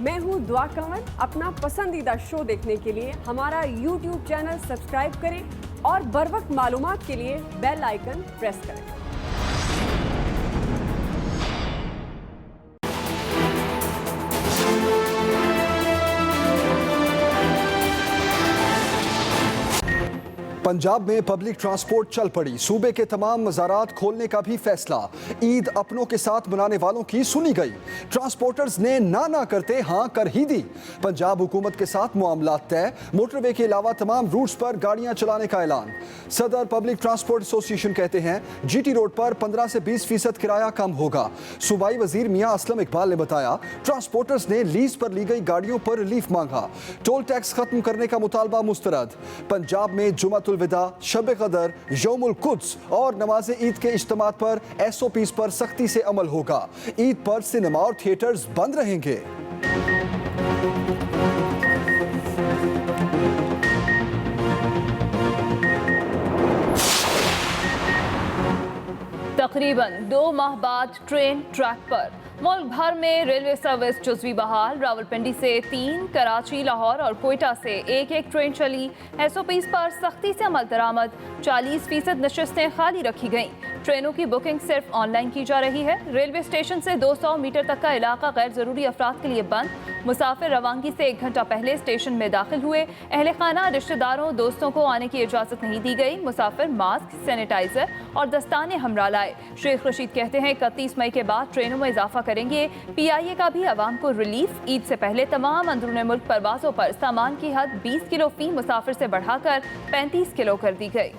मैं हूं दुआ कंवर। अपना पसंदीदा शो देखने के लिए हमारा YouTube चैनल सब्सक्राइब करें और बर वक्त मालूमात के लिए बेल आइकन प्रेस करें। पंजाब में पब्लिक ट्रांसपोर्ट चल पड़ी। सूबे के तमाम मज़ारात खोलने का भी फैसला। ईद अपनों के साथ मनाने वालों की सुनी गई। ट्रांसपोर्टर्स ने ना करते हाँ कर ही दी। पंजाब हुकूमत के साथ मामलात तय। मोटरवे के अलावा तमाम रूट्स पर गाड़ियां चलाने का ऐलान। सदर पब्लिक ट्रांसपोर्ट एसोसिएशन कहते हैं GT रोड पर 15 से 20% किराया कम होगा। सूबाई वजीर मियां असलम इकबाल ने बताया ट्रांसपोर्टर्स ने लीज पर ली गई गाड़ियों पर रिलीफ मांगा। टोल टैक्स खत्म करने का मुतालबा मुस्तरद। पंजाब में जुमातुल विदा, शब कदर, यौमुल कुद्स और नमाज ईद के इज्तिमात पर SOPs पर सख्ती से अमल होगा। ईद पर सिनेमा और थिएटर्स बंद रहेंगे। तकरीबन 2 माह बाद ट्रेन ट्रैक पर। मुल्क भर में रेलवे सर्विस जुज़वी बहाल। रावलपिंडी से 3, कराची, लाहौर और कोयटा से एक ट्रेन चली। SOPs पर सख्ती से अमल दरामद। 40% नशिस्तें खाली रखी गईं। ट्रेनों की बुकिंग सिर्फ ऑनलाइन की जा रही है। रेलवे स्टेशन से 200 मीटर तक का इलाका गैर ज़रूरी अफराद के लिए बंद। मुसाफिर रवानगी से 1 घंटा पहले स्टेशन में दाखिल हुए। अहले खाना, रिश्तेदारों, दोस्तों को आने की इजाज़त नहीं दी गई। मुसाफिर मास्क, सैनिटाइजर और दस्ताने हमरा लाए। शेख रशीद कहते हैं 31 मई के बाद ट्रेनों में इजाफा करेंगे। PIA का भी अवाम को रिलीफ। ईद से पहले तमाम अंदरूनी मुल्क परवाज़ों पर सामान की हद 20 किलो फी मुसाफिर से बढ़ाकर 35 किलो कर दी गई।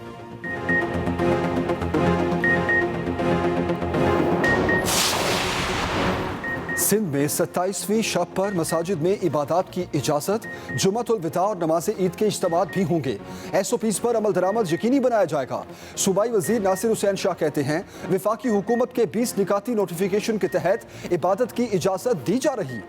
सिंध में 27वीं शब पर मसाजिद में इबादत की इजाज़त। जुमातुल विदा और नमाज ईद के इज्तिमात भी होंगे। SOPs पर अमल दरामद यकीनी बनाया जाएगा। सूबाई वजीर नासिर हुसैन शाह कहते हैं वफाकी हुकूमत के 20 निकाती नोटिफिकेशन के तहत इबादत की इजाज़त दी जा रही।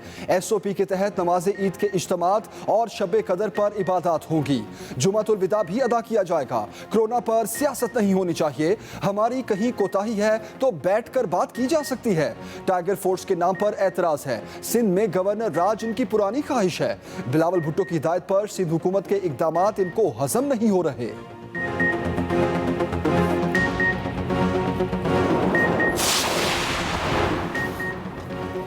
SOP के तहत नमाज ईद के इज्तिमात और शब कदर पर इबादत होंगी। जुमातुल विदा भी अदा किया जाएगा। कोरोना पर सियासत नहीं होनी चाहिए। हमारी कहीं कोताही है तो बैठ कर बात की जा सकती है। टाइगर फोर्स के नाम पर एतराज है। सिंध में गवर्नर राज इनकी पुरानी ख्वाहिश है। बिलावल भुट्टो की हिदायत पर सिंध हुकूमत के इकदामात इनको हजम नहीं हो रहे।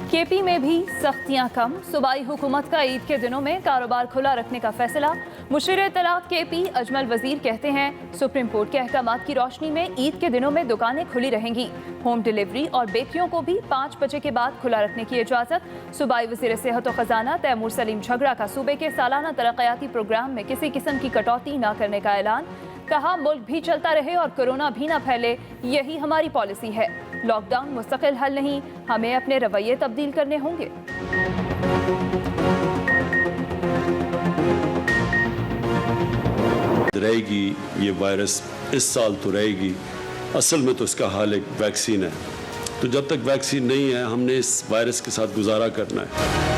KP में भी सख्तियां कम। सूबाई हुकूमत का ईद के दिनों में कारोबार खुला रखने का फैसला। मुशीर इत्तलात KP अजमल वजीर कहते हैं सुप्रीम कोर्ट के अहकामात की रोशनी में ईद के दिनों में दुकानें खुली रहेंगी। होम डिलीवरी और बेकरियों को भी 5 बजे के बाद खुला रखने की इजाज़त। सूबाई वजीर सेहत और खजाना तैमूर सलीम झगड़ा का सूबे के सालाना तरक्याती प्रोग्राम में किसी किस्म की कटौती न करने का ऐलान। कहा मुल्क भी चलता रहे और कोरोना भी ना फैले, यही हमारी पॉलिसी है। लॉकडाउन मुस्तकिल हल नहीं, हमें अपने रवैये तब्दील करने होंगे। रहेगी ये वायरस, इस साल तो रहेगी। असल में तो इसका हाल एक वैक्सीन है। तो जब तक वैक्सीन नहीं है हमने इस वायरस के साथ गुजारा करना है।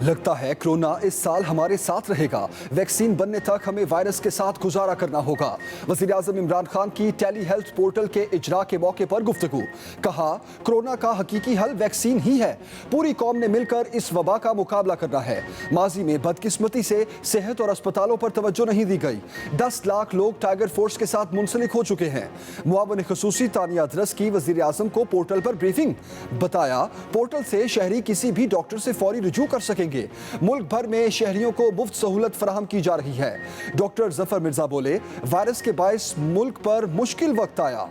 लगता है कोरोना इस साल हमारे साथ रहेगा। वैक्सीन बनने तक हमें वायरस के साथ गुजारा करना होगा। वज़ीर आज़म इमरान खान की टेली हेल्थ पोर्टल के इजरा के मौके पर गुफ्तगू। कहा कोरोना का हकीकी हल वैक्सीन ही है। पूरी कौम ने मिलकर इस वबा का मुकाबला करना है। माजी में बदकिस्मती से सेहत और अस्पतालों पर तवज्जो नहीं दी गई। 10 लाख लोग टाइगर फोर्स के साथ मुंसलिक हो चुके हैं। मुआवन खुसूसी तानिया अदरस की वज़ीर आज़म को पोर्टल पर ब्रीफिंग। बताया पोर्टल से शहरी किसी भी डॉक्टर से फौरी रुजू कर सकेंगे। मुल्क भर में शहरियों को मुफ्त सहूलत फराहम की जा रही है। डॉक्टर जफर मिर्जा बोले वायरस के बायस मुल्क पर मुश्किल वक्त आया।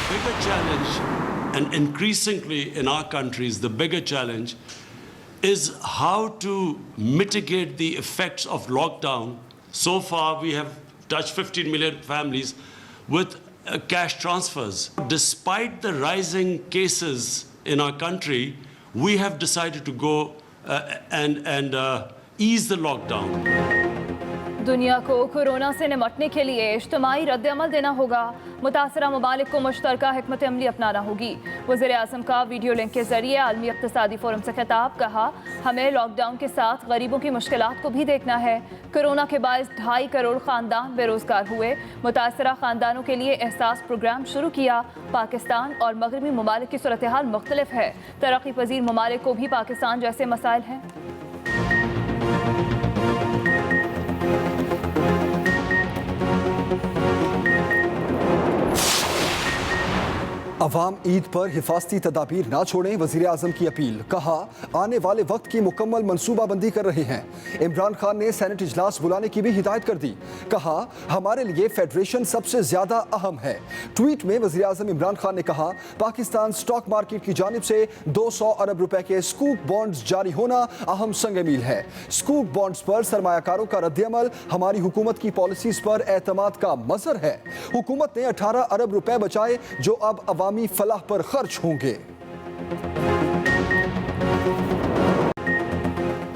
Bigger challenge, and increasingly in our countries, the bigger challenge is how to mitigate the effects of lockdown. So far, we have touched 15 million families with cash transfers. Despite the rising cases in our country, we have decided to go and ease the lockdown. दुनिया को corona से निपटने के लिए इज्तिमाई रद्द-ए-अमल देना होगा। मुतासरा ममालिक को मुश्तरका हिकमत अमली अपनाना होगी। वज़ीर आज़म का वीडियो लिंक के जरिए आलमी इक़्तिसादी फोरम से खिताब। कहा, हमें लॉकडाउन के साथ गरीबों की मुश्किलात को भी देखना है। कोरोना के बायस 2.5 करोड़ ख़ानदान बेरोज़गार हुए। मुतासरा ख़ानदानों के लिए एहसास प्रोग्राम शुरू किया। पाकिस्तान और मगरबी ममालिक की सूरत हाल मुख्तलिफ है। तरक्की पजीर ममालिक को भी पाकिस्तान जैसे मसाइल हैं। अवाम ईद पर हिफाजती तदाबीर ना छोड़ें, वज़ीर आज़म की अपील। कहा, आने वाले वक्त की मुकम्मल मनसूबाबंदी कर रहे हैं। इमरान खान ने सेनेट इजलास बुलाने की भी हिदायत कर दी। कहा, हमारे लिए फेडरेशन सबसे ज़्यादा अहम है। ट्वीट में वज़ीर आज़म इमरान खान ने कहा, पाकिस्तान स्टॉक मार्केट की जानिब से 200 अरब रुपए के स्कूक बॉन्ड्स जारी होना अहम संग मील है। स्कूक बॉन्ड्स पर सरमायाकारों का रद्द-ए-अमल हमारी हुकूमत की पॉलिसीज पर एतमाद का मज़हर है। हुकूमत ने 18 अरब रुपए बचाए जो अब अवामी फलाह पर खर्च होंगे।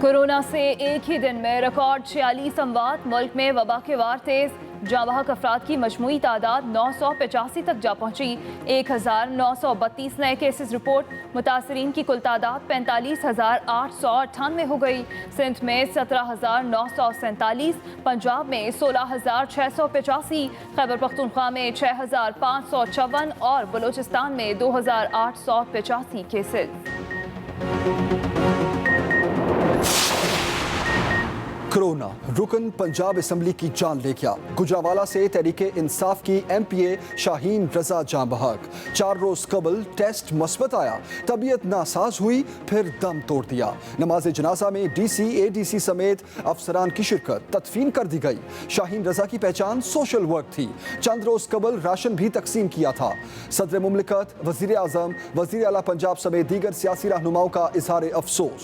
कोरोना से एक ही दिन में रिकॉर्ड 46 अमवात। मुल्क में वबा के वार तेज। जाँबहक अफराद की मजमूई तादाद 985 तक जा पहुंची। 1932 नए केसेस रिपोर्ट। मुतासरीन की कुल तादाद 45,898 हो गई। सिंध में 17,947, पंजाब में 16,685, खैबर पख्तूनख्वा में 6,554 और बलोचिस्तान में 2,885 केसेस। कोरोना रुकन पंजाब असम्बली की जान ले गया। गुजरावाला से तहरीके इंसाफ की MPA शाहीन रजा जान बहक। 4 रोज कबल टेस्ट मस्बत आया, तबीयत नासाज हुई, फिर दम तोड़ दिया। नमाज जनाजा में DC, ADC समेत अफसरान की शिरकत। तदफीन कर दी गई। शाहीन रजा की पहचान सोशल वर्क थी। चंद रोज कबल राशन भी तकसीम किया था। सदर मुमलिकत, वजीर आजम, वजीर आला पंजाब समेत दीगर सियासी रहनुमाओं का इजहार अफसोस।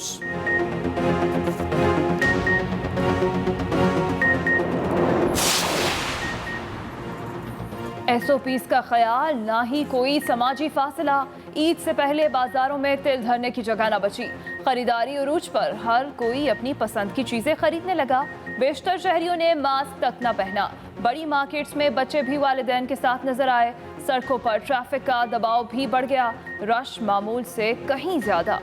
SOPs का ख्याल, ना ही कोई समाजी फासला। ईद से पहले बाजारों में तिल धरने की जगह न बची। खरीदारी उरूज पर हर कोई अपनी पसंद की चीजें खरीदने लगा। बेशतर शहरियों ने मास्क तक न पहना। बड़ी मार्केट्स में बच्चे भी वालिदैन के साथ नजर आए। सड़कों पर ट्रैफिक का दबाव भी बढ़ गया। रश मामूल से कहीं ज्यादा।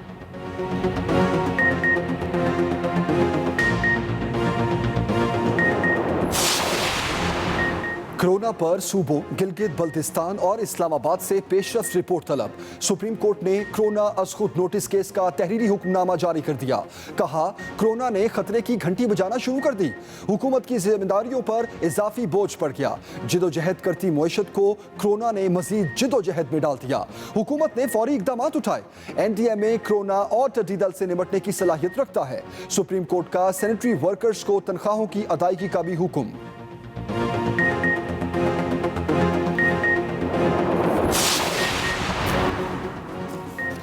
कोरोना पर सूबों गिलगित बल्तिस्तान और इस्लामाबाद से पेशरफ रिपोर्ट तलब। सुप्रीम कोर्ट ने कोरोना अज खुद नोटिस केस का तहरीरी हुक्मनामा जारी कर दिया। कहा, कोरोना ने खतरे की घंटी बजाना शुरू कर दी। हुकूमत की जिम्मेदारियों पर इजाफी बोझ पड़ गया। जिदोजहद करती मुईशत को कोरोना ने मजीद जिदोजहद में डाल दिया। हुकूमत ने फौरी इकदाम उठाए। NDMA कोरोना और टिड्डी दल से निपटने की सलाहियत रखता है। सुप्रीम कोर्ट का सैनिटरी वर्कर्स को तनख्वाहों की अदायगी का भी हुक्म।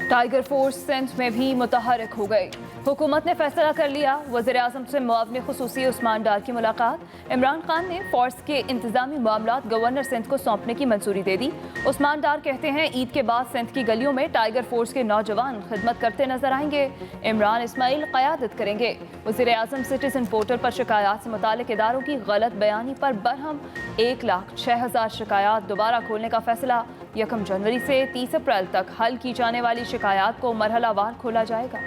टाइगर फोर्स सिंध में भी मुतहरक हो गई। हुकूमत ने फैसला कर लिया। वज़ीर आज़म से मुआविन खुसूसी उस्मान डार की मुलाकात। इमरान खान ने फोर्स के इंतजामी मामलात गवर्नर सिंध को सौंपने की मंजूरी दे दी। उस्मान डार कहते हैं, ईद के बाद सिंध की गलियों में टाइगर फोर्स के नौजवान खिदमत करते नजर आएंगे। इमरान इस्माइल क़यादत करेंगे। वज़ीर आज़म सिटीजन पोर्टल पर शिकायत से मुतालिक इदारों की गलत बयानी पर बरहम। 1,06,000 शिकायत दोबारा खोलने का फैसला। 1 जनवरी से 30 अप्रैल तक हल की जाने वाली शिकायत को मरहलावार खोला जाएगा।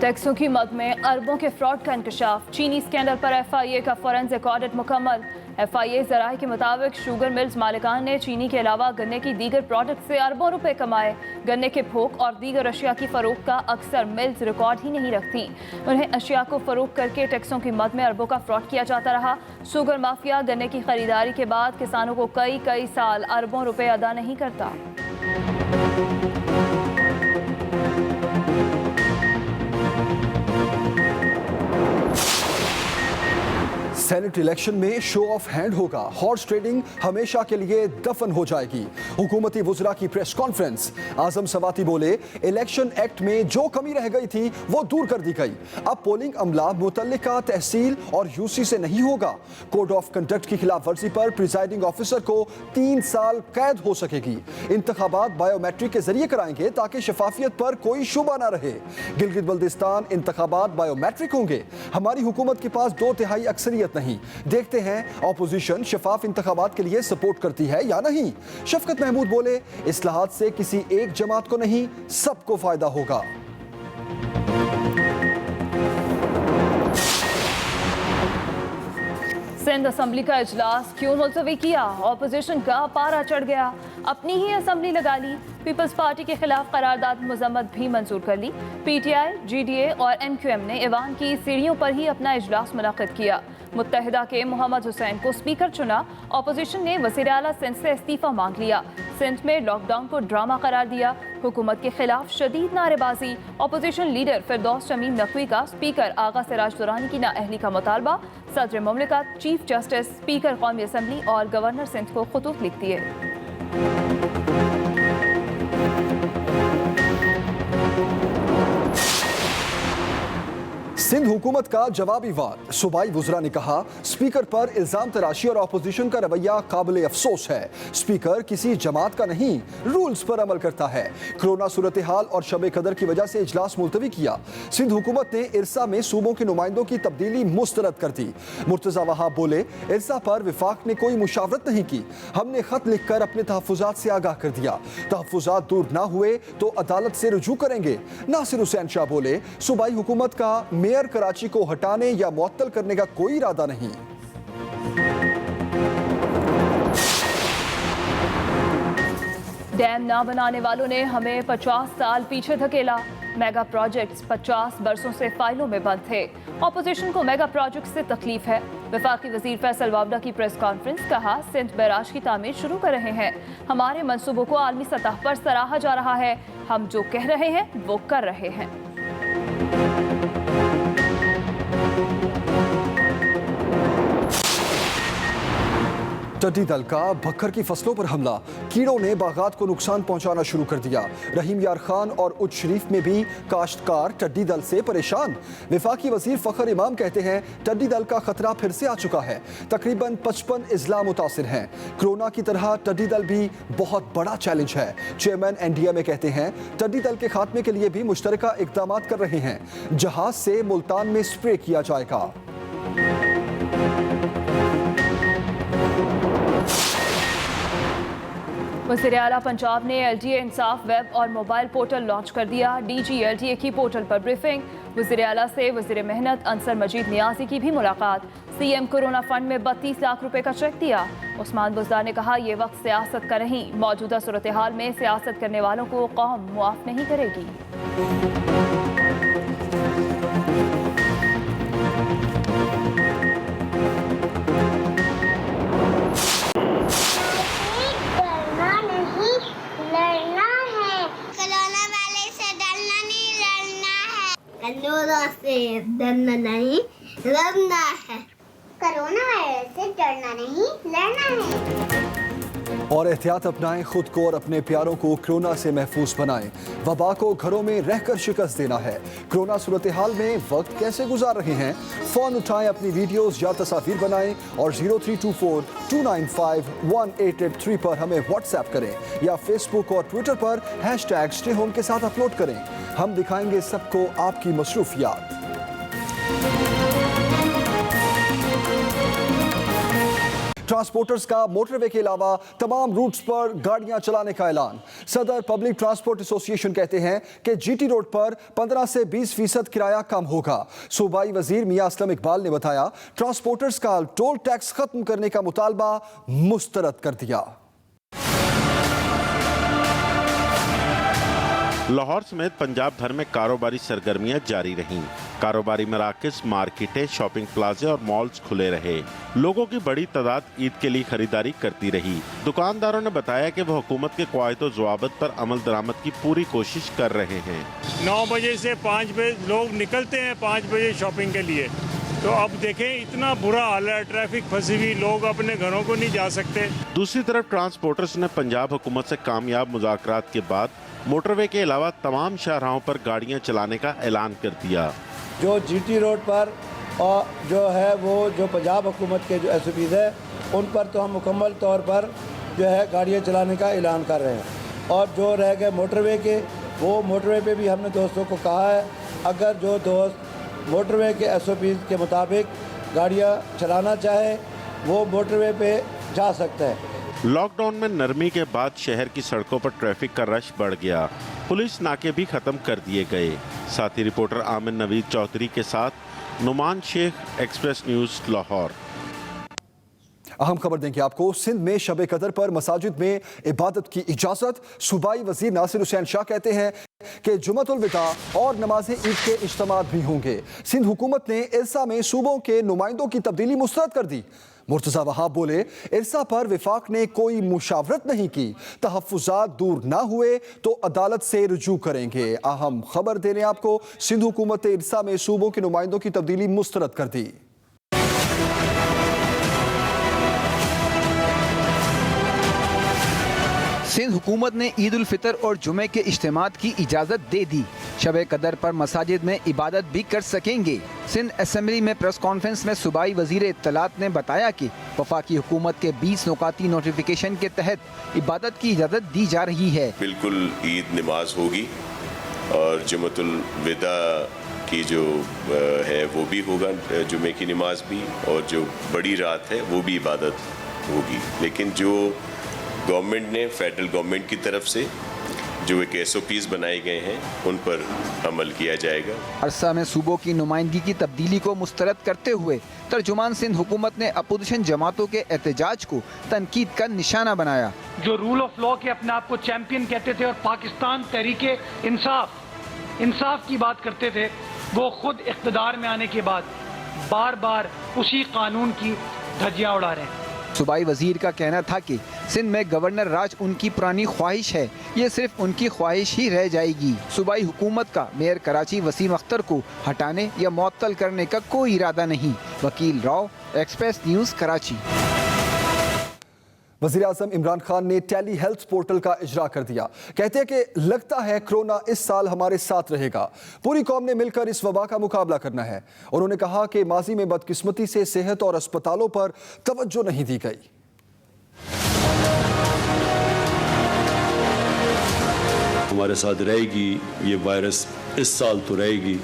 टैक्सों की मद में अरबों के फ्रॉड का इंकशाफ। चीनी स्कैंडल पर FIA का फॉरेंसिक ऑडिट मुकम्मल। FIA ज़राए के मुताबिक शुगर मिल्स मालिकान ने चीनी के अलावा गन्ने की दीगर प्रोडक्ट से अरबों रुपए कमाए। गन्ने के भोग और दीगर अशिया की फरोख्त का अक्सर मिल्स रिकॉर्ड ही नहीं रखती। उन्हें अशिया को फरोख्त करके टैक्सों की मद में अरबों का फ्रॉड किया जाता रहा। शुगर माफिया गन्ने की खरीदारी के बाद किसानों को कई साल अरबों रुपए अदा नहीं करता। सेनेट इलेक्शन में शो ऑफ हैंड होगा, हॉर्स ट्रेडिंग हमेशा के लिए दफन हो जाएगी। हुकूमती वुज़रा की प्रेस कॉन्फ्रेंस, आजम सवाती बोले इलेक्शन एक्ट में जो कमी रह गई थी वो दूर कर दी गई। अब पोलिंग अमला मुतल्लिका तहसील और यूसी से नहीं होगा। कोड ऑफ कंडक्ट की खिलाफ वर्जी पर प्रिजाइडिंग ऑफिसर को 3 साल कैद हो सकेगी। इंतखाबात बायोमेट्रिक के जरिए कराएंगे ताकि शफाफियत पर कोई शुबा ना रहे। गिलगित बल्तिस्तान इंतखाबात बायोमेट्रिक होंगे। हमारी हुकूमत के पास 2/3 अक्सरियत नहीं। देखते हैं ऑपोजिशन शफाफ इंतखाबात के लिए सपोर्ट करती है या नहीं। शफकत महमूद बोले इस्लाहात से किसी एक जमात को नहीं, सबको फायदा होगा। सिंध असम्बली का इजलास क्यों मुलतवी किया? ऑपोजिशन का पारा चढ़ गया, अपनी ही असम्बली लगा ली। पीपल्स पार्टी के खिलाफ करारदाद मजम्मत भी मंजूर कर ली। पीटीआई, जीडीए और एमक्यूएम ने ईवान की सीढ़ियों पर ही अपना इजलास मुनक्किद किया। मुत्तहिदा के मोहम्मद हुसैन को स्पीकर चुना। ऑपोजिशन ने वज़ीर आला सिंध से इस्तीफा मांग लिया। सिंध में लॉकडाउन को ड्रामा करार दिया। हुकूमत के खिलाफ शदीद नारेबाजी। ऑपोजिशन लीडर फिरदौस शमीम नकवी का स्पीकर आगा सिराज दुरानी की नाअहली का मुतालबा। सदर मुमलिकत, चीफ जस्टिस, स्पीकर कौमी असम्बली और गवर्नर सिंध को खुतूत लिख दिए। सिंध हुकूमत का जवाबी वार, सूबाई वुज़रा ने कहा स्पीकर पर इल्जाम तराशी और अपोजिशन का रवैया काबिल अफसोस है। स्पीकर किसी जमात का नहीं, रूल्स पर अमल करता है। कोरोना सूरत हाल और शब कदर की वजह से इजलास मुलतवी किया। सिंध हुकूमत ने इरसा में सूबों के नुमाइंदों की तब्दीली मुस्तरद कर दी। मुर्तज़ा वहाब बोले इरसा पर विफाक ने कोई मुशावरत नहीं की। हमने खत लिख कर अपने तहफ़्फ़ुज़ात से आगाह कर दिया। तहफ़्फ़ुज़ात दूर ना हुए तो अदालत से रुजू करेंगे। नासिर हुसैन शाह बोले सूबाई हुकूमत का मेयर कराची को हटाने या मुअत्तल करने का कोई इरादा नहीं। डैम ना बनाने वालों ने हमें 50 साल पीछे धकेला। मेगा प्रोजेक्ट्स 50 बरसों से फाइलों में बंद थे। ऑपोजिशन को मेगा प्रोजेक्ट से तकलीफ है। वफाकी वजीर फैसल वावडा की प्रेस कॉन्फ्रेंस, कहा सिंध बैराज की तामीर शुरू कर रहे हैं। हमारे मंसूबों को आलमी सतह पर सराहा जा रहा है। हम जो कह रहे हैं वो कर रहे हैं। टिड्डी दल का भक्खर की फसलों पर हमला, कीड़ों ने बागात को नुकसान पहुंचाना शुरू कर दिया। रहीम यार खान और उच्च शरीफ में भी काश्तकार टिड्डी दल से परेशान। वफाकी वजीर फखर इमाम कहते हैं टिड्डी दल का खतरा फिर से आ चुका है। तकरीबन 55 अजला मुतासिर हैं। कोरोना की तरह टिड्डी दल भी बहुत बड़ा चैलेंज है। चेयरमैन एनडीएमए कहते हैं टिड्डी दल के खात्मे के लिए भी मुश्तरका इक़दाम कर रहे हैं। जहाज से मुल्तान में स्प्रे किया जाएगा। वज़ीर आला पंजाब ने LDA इंसाफ वेब और मोबाइल पोर्टल लॉन्च कर दिया। DG LDA की पोर्टल पर ब्रीफिंग। वज़ीर आला से वज़ीर मेहनत अंसर मजीद नियाज़ी की भी मुलाकात। CM कोरोना फंड में 32 लाख रुपए का चेक दिया। उस्मान बुज़दार ने कहा ये वक्त सियासत का नहीं, मौजूदा सूरत हाल में सियासत करने वालों को कौम मुआफ़ नहीं करेगी। से डरना नहीं, लड़ना है। कोरोना वायरस से डरना नहीं, लड़ना है। और एहतियात अपनाएं, खुद को और अपने प्यारों को कोरोना से महफूज बनाएं। वबा को घरों में रहकर शिकस्त देना है। कोरोना सूरत हाल में वक्त कैसे गुजार रहे हैं? फ़ोन उठाएं, अपनी वीडियोस या तस्वीर बनाएं और 0324-295-1883 पर हमें व्हाट्सएप करें या फेसबुक और ट्विटर पर #StayHome के साथ अपलोड करें। हम दिखाएंगे सबको आपकी मसरूफियात। ट्रांसपोर्टर्स का मोटरवे के अलावा तमाम रूट्स पर गाड़ियां चलाने का ऐलान। सदर पब्लिक ट्रांसपोर्ट एसोसिएशन कहते हैं कि GT रोड पर 15 से 20% किराया कम होगा। सूबाई वजीर मियां असलम इकबाल ने बताया ट्रांसपोर्टर्स का टोल टैक्स खत्म करने का मुतालबा मुस्तरद कर दिया। लाहौर समेत पंजाब भर में कारोबारी सरगर्मियां जारी रहीं। कारोबारी मराकज़, मार्केटें, शॉपिंग प्लाजे और मॉल्स खुले रहे। लोगों की बड़ी तादाद ईद के लिए खरीदारी करती रही। दुकानदारों ने बताया कि वो हुकूमत के क़वायद व ज़वाबित पर अमल दरामद की पूरी कोशिश कर रहे हैं। 9 बजे से 5 बजे लोग निकलते हैं, 5 बजे शॉपिंग के लिए, तो अब देखें इतना बुरा हाल है, ट्रैफिक फंसी हुई, लोग अपने घरों को नहीं जा सकते। दूसरी तरफ ट्रांसपोर्टर्स ने पंजाब हुकूमत से कामयाब मुज़ाकरात के बाद मोटरवे के अलावा तमाम शाहराहों पर गाड़ियां चलाने का ऐलान कर दिया। जो जीटी रोड पर और जो है वो जो पंजाब हुकूमत के जो SOPs है उन पर तो हम मुकम्मल तौर पर जो है गाड़ियाँ चलाने का ऐलान कर रहे हैं। और जो रह गए मोटरवे के, वो मोटरवे पे भी हमने दोस्तों को कहा है, अगर जो दोस्त मोटरवे के SOPs के मुताबिक गाड़ियाँ चलाना चाहे वो मोटरवे पे जा सकता है। लॉकडाउन में नरमी के बाद शहर की सड़कों पर ट्रैफिक का रश बढ़ गया। पुलिस नाके भी खत्म कर दिए गए। साथी रिपोर्टर आमिर नवीद चौधरी के साथ नुमान शेख, एक्सप्रेस न्यूज़, लाहौर। अहम खबर देंगे आपको। सिंध में शब कदर पर मसाजिद में इबादत की इजाजत। सूबाई वजीर नासिर हुसैन शाह कहते हैं कि जुमतुल विदा और नमाज ईद के इज्तिमात भी होंगे। सिंध हुकूमत ने इरसा में सूबों के नुमाइंदों की तब्दीली मुस्तरद कर दी। मुर्तज़ा वहाब बोले, इरसा पर विफाक ने कोई मुशावरत नहीं की, तहफ़्फ़ुज़ात दूर ना हुए तो अदालत से रुजू करेंगे। अहम खबर देने आपको, सिंध हुकूमत ने इरसा में सूबों के नुमाइंदों की तब्दीली मुस्तरद कर दी। सिंध हुकूमत ने ईद उल फितर और जुमे के इज्तिमात की इजाज़त दे दी। शब कदर पर मसाजिद में इबादत भी कर सकेंगे। सिंध असम्बली में प्रेस कॉन्फ्रेंस में सूबाई वजीर इत्तलात ने बताया कि वफाकी हुकूमत के 20 नुकाती नोटिफिकेशन के तहत इबादत की इजाज़त दी जा रही है। बिल्कुल ईद नमाज होगी और जुमतुल विदा की जो है वो भी होगा, जुमे की नमाज भी, और जो बड़ी रात है वो भी इबादत होगी। लेकिन जो गवर्नमेंट ने, फेडरल गवर्नमेंट की तरफ से जो एक SOPs बनाए गए हैं उन पर अमल किया जाएगा। अरसा में सूबों की नुमाइंदगी की तब्दीली को मुस्तरद करते हुए तर्जुमान सिंध हुकूमत ने अपोजिशन जमातों के एहतजाज को तनकीद का निशाना बनाया। जो रूल ऑफ लॉ के अपने आप को चैंपियन कहते थे और पाकिस्तान तहरीके इंसाफ की बात करते थे, वो खुद इख्तिदार में आने के बाद बार बार उसी कानून की धज्जियां उड़ा रहे हैं। सूबाई वजीर का कहना था कि सिंध में गवर्नर राज उनकी पुरानी ख्वाहिश है, ये सिर्फ उनकी ख्वाहिश ही रह जाएगी। सूबाई हुकूमत का मेयर कराची वसीम अख्तर को हटाने या मुअत्तल करने का कोई इरादा नहीं। वकील राव, एक्सप्रेस न्यूज़, कराची। वज़ीर आज़म इमरान खान ने टेली हेल्थ पोर्टल का इजरा कर दिया। कहते हैं कि लगता है कोरोना इस साल हमारे साथ रहेगा, पूरी कौम ने मिलकर इस वबा का मुकाबला करना है। उन्होंने कहा कि माजी में बदकिस्मती से सेहत और अस्पतालों पर तवज्जो नहीं दी गई। हमारे साथ रहेगी ये वायरस, इस साल तो रहेगी।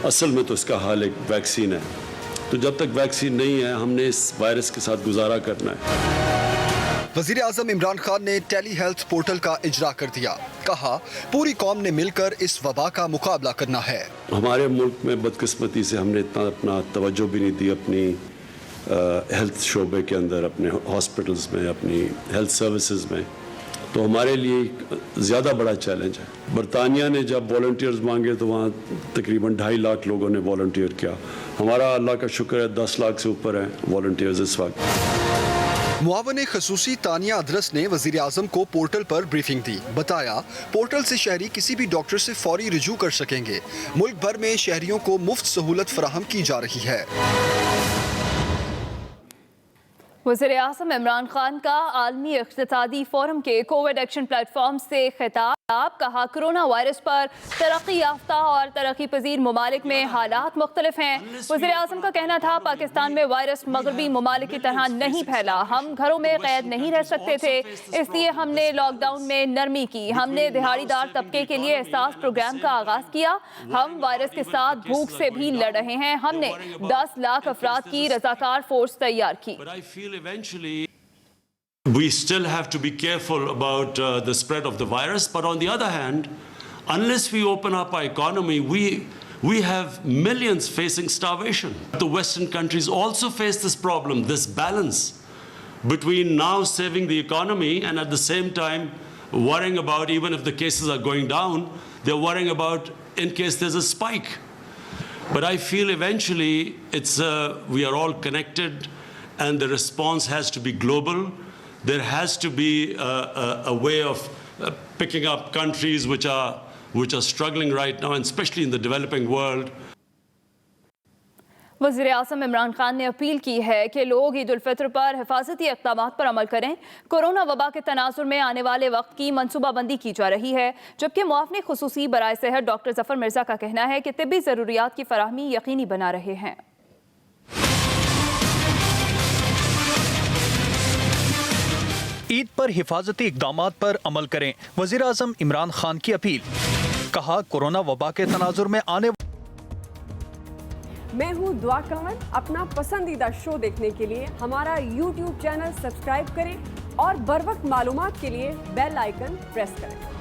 असल में तो इसका हाल एक वैक्सीन है, तो जब तक वैक्सीन नहीं है हमने इस वायरस के साथ गुजारा करना है। वज़ीर आज़म इमरान खान ने टेली हेल्थ पोर्टल का इजरा कर दिया। कहा, पूरी कौम ने मिलकर इस वबा का मुकाबला करना है। हमारे मुल्क में बदकिस्मती से हमने इतना अपना तवज्जो भी नहीं दी अपनी हेल्थ शोबे के अंदर, अपने हॉस्पिटल्स में, अपनी हेल्थ सर्विसेज में। तो हमारे लिए ज़्यादा बड़ा चैलेंज है। बरतानिया ने जब वॉलंटियर्स मांगे तो वहाँ तकरीबन 2.5 लाख लोगों ने वॉलंटियर किया। हमारा अल्लाह का शुक्र है 10 लाख से ऊपर हैं वॉलंटियर्स इस वक्त। मुआवन खसूसी तानिया अदरस ने वज़ीर आज़म को पोर्टल पर ब्रीफिंग दी। बताया, पोर्टल से शहरी किसी भी डॉक्टर से फौरी रुजू कर सकेंगे। मुल्क भर में शहरियों को मुफ्त सहूलत फराहम की जा रही है। वज़ीर आज़म इमरान खान का आलमी इक़्तिसादी फोरम के कोविड एक्शन प्लेटफॉर्म से खिताब। कहा, कोरोना वायरस पर तरक्की याफ्ता और तरक्की पजीर ममालिक में हालात मुख्तलिफ हैं। वज़ीर आज़म का कहना था, पाकिस्तान में वायरस मगरबी ममालिक की तरह नहीं फैला। हम घरों में कैद नहीं रह सकते थे, इसलिए हमने लॉकडाउन में नरमी की। हमने दिहाड़ीदार तबके के लिए एहसास प्रोग्राम का आगाज किया। हम वायरस के साथ भूख से भी लड़ रहे हैं। हमने 10 लाख अफराद की रज़ाकार फोर्स तैयार की। We still have to be careful about the spread of the virus, but on the other hand, unless we open up our economy, we have millions facing starvation. The Western countries also face this problem, this balance between now saving the economy and at the same time worrying about, even if the cases are going down, they're worrying about in case there's a spike. But I feel eventually we are all connected and the response has to be global. There has to be a way of picking up countries which are struggling right now, and especially in the developing world. वज़ीर आज़म इमरान खान ने appeal की है कि लोग ईद उल फितर पर हिफाजती इक़दामात पर अमल करें। Corona वबा के तनाजुर में आने वाले वक्त की मनसूबाबंदी की जा रही है, जबकि मुआवने खुसूसी बराए सेहत डॉक्टर जफर मिर्जा का कहना है कि तिब्बी ज़रूरियात की फराहमी यकीनी बना रहे हैं। ईद पर हिफाजती इक़दामात पर अमल करें, वज़ीर आज़म इमरान खान की अपील। कहा, कोरोना वबा के तनाजुर में आने मैं हूं दुआ कंवर। अपना पसंदीदा शो देखने के लिए हमारा YouTube चैनल सब्सक्राइब करें और बर वक्त मालूमात के लिए बेल आइकन प्रेस करें।